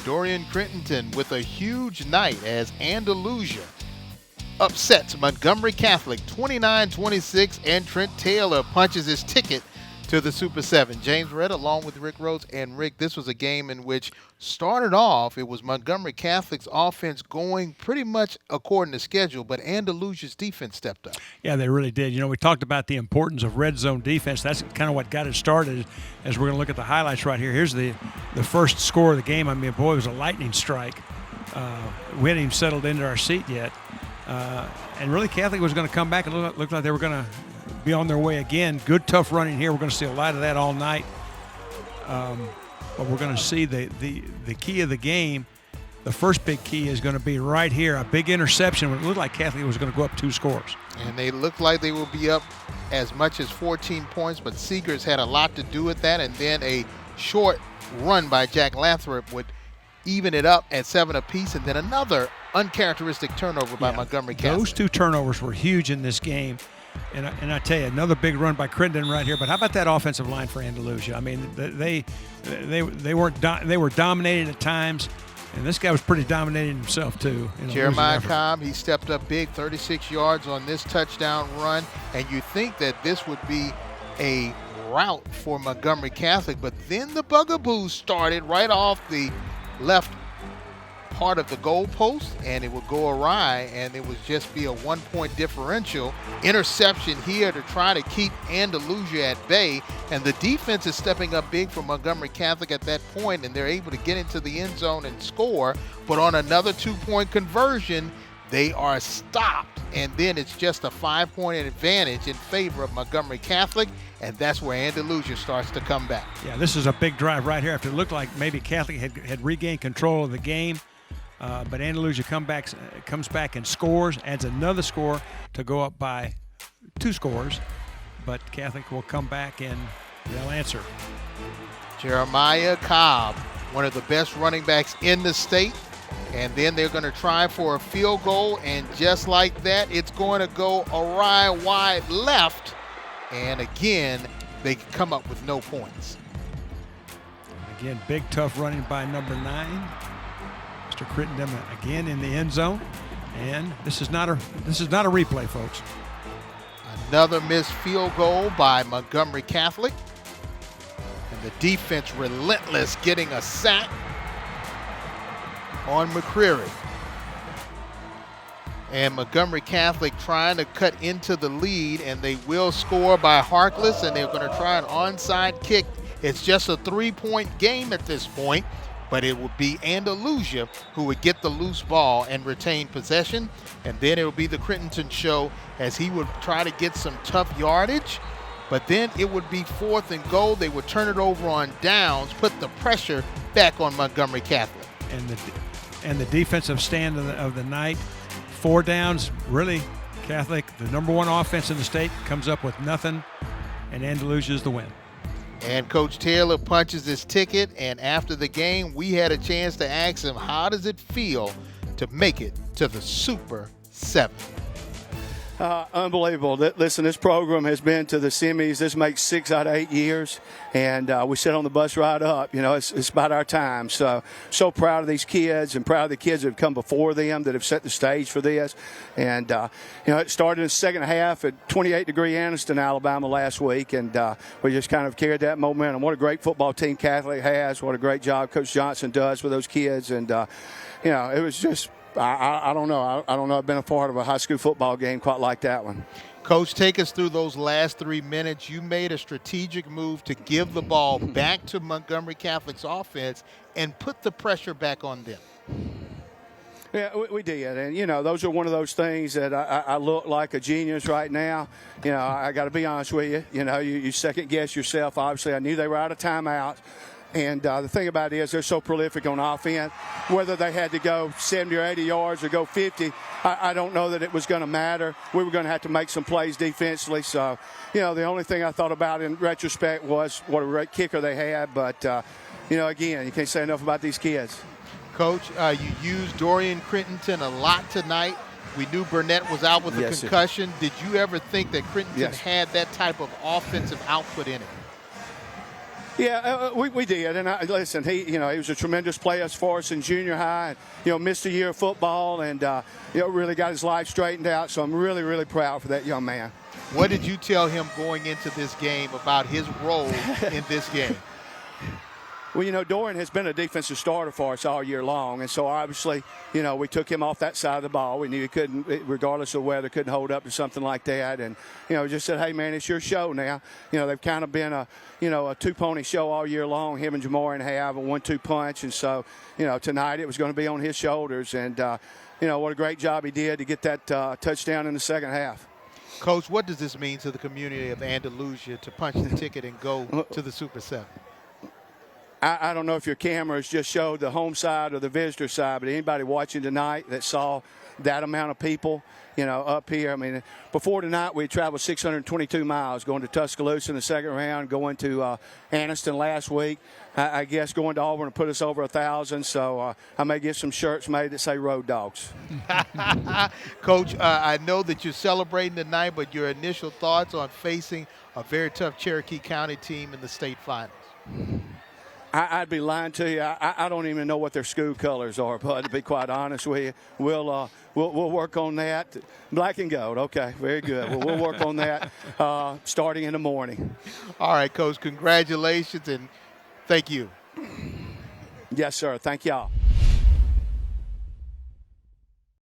Dorian Crittenton with a huge night as Andalusia upsets Montgomery Catholic 29-26, and Trent Taylor punches his ticket to the Super 7. James Redd along with Rick Rhodes. And Rick, this was a game in which started off, it was Montgomery Catholic's offense going pretty much according to schedule, but Andalusia's defense stepped up. Yeah, they really did. You know, we talked about the importance of red zone defense. That's kind of what got it started. As we're going to look at the highlights right here. Here's the first score of the game. I mean, boy, it was a lightning strike. We hadn't even settled into our seat yet. And really, Catholic was going to come back and looked like they were going to be on their way again. Good, tough running here. We're going to see a lot of that all night. But we're going to see the key of the game. The first big key is going to be right here, a big interception. It looked like Catholic was going to go up 2 scores. And they looked like they will be up as much as 14 points, but Seegers had a lot to do with that. And then a short run by Jack Lathrop would even it up at 7 apiece, and then another uncharacteristic turnover by Montgomery Catholic. Those 2 turnovers were huge in this game. And I tell you, another big run by Crittenden right here. But how about that offensive line for Andalusia? I mean, they were dominated at times, and this guy was pretty dominating himself too. Jeremiah Cobb, he stepped up big, 36 yards on this touchdown run, and you think that this would be a rout for Montgomery Catholic, but then the bugaboos started right off the left part of the goalpost, and it would go awry, and it would just be a 1-point differential. Interception here to try to keep Andalusia at bay, and the defense is stepping up big for Montgomery Catholic at that point, and they're able to get into the end zone and score, but on another 2-point conversion, they are stopped, and then it's just a 5-point advantage in favor of Montgomery Catholic, and that's where Andalusia starts to come back. Yeah, this is a big drive right here after it looked like maybe Catholic had regained control of the game. But Andalusia comes back and scores, adds another score to go up by 2 scores. But Catholic will come back and they'll answer. Jeremiah Cobb, one of the best running backs in the state. And then they're going to try for a field goal. And just like that, it's going to go awry wide left. And again, they come up with no points. Again, big, tough running by number 9. Crittenden again in the end zone, and this is not a replay, folks. Another missed field goal by Montgomery Catholic, and the defense relentless, getting a sack on McCreary. And Montgomery Catholic trying to cut into the lead, and they will score by Harkless, and they're going to try an onside kick. It's just a 3-point game at this point. But it would be Andalusia who would get the loose ball and retain possession. And then it would be the Crittenton show as he would try to get some tough yardage. But then it would be 4th and goal. They would turn it over on downs, put the pressure back on Montgomery Catholic. And the defensive stand of the night, 4 downs, really Catholic, the number 1 offense in the state, comes up with nothing, and Andalusia is the win. And Coach Taylor punches his ticket, and after the game, we had a chance to ask him, how does it feel to make it to the Super 7? Unbelievable. Listen, this program has been to the semis. This makes 6 out of 8 years, and we sit on the bus ride up. You know, it's about our time. So proud of these kids and proud of the kids that have come before them that have set the stage for this. And, it started in the second half at 28-degree Anniston, Alabama last week, and we just kind of carried that momentum. What a great football team Catholic has. What a great job Coach Johnson does with those kids. And, it was just – I don't know. I don't know. I've been a part of a high school football game quite like that one. Coach, take us through those last 3 minutes. You made a strategic move to give the ball back to Montgomery Catholic's offense and put the pressure back on them. Yeah, we did. And, those are one of those things that I look like a genius right now. I got to be honest with you. You second-guess yourself. Obviously, I knew they were out of timeout. And the thing about it is they're so prolific on offense. Whether they had to go 70 or 80 yards or go 50, I don't know that it was going to matter. We were going to have to make some plays defensively. So, the only thing I thought about in retrospect was what a great kicker they had. But, again, you can't say enough about these kids. Coach, you used Dorian Crittenton a lot tonight. We knew Burnett was out with a concussion. Did you ever think that Crittenton had that type of offensive output in it? Yeah, we did, and listen. He was a tremendous player for us in junior high. And, missed a year of football, and really got his life straightened out. So I'm really, really proud for that young man. What did you tell him going into this game about his role in this game? Well, Dorian has been a defensive starter for us all year long, and so obviously, we took him off that side of the ball. We knew he couldn't, regardless of weather, couldn't hold up to something like that, and just said, hey man, it's your show now. They've kind of been a two-pony show all year long. Him and Jamarian have a 1-2 punch, and so tonight it was going to be on his shoulders, and what a great job he did to get that touchdown in the second half. Coach, what does this mean to the community of Andalusia to punch the ticket and go to the Super 7? I don't know if your cameras just showed the home side or the visitor side, but anybody watching tonight that saw that amount of people, up here. I mean, before tonight, we traveled 622 miles going to Tuscaloosa in the second round, going to Anniston last week. I guess going to Auburn will put us over 1,000, so I may get some shirts made that say Road Dogs. Coach, I know that you're celebrating tonight, but your initial thoughts on facing a very tough Cherokee County team in the state finals? I'd be lying to you. I don't even know what their school colors are, but to be quite honest with you, we'll work on that. Black and gold. Okay, very good. Well, we'll work on that starting in the morning. All right, Coach, congratulations and thank you. Yes, sir. Thank y'all.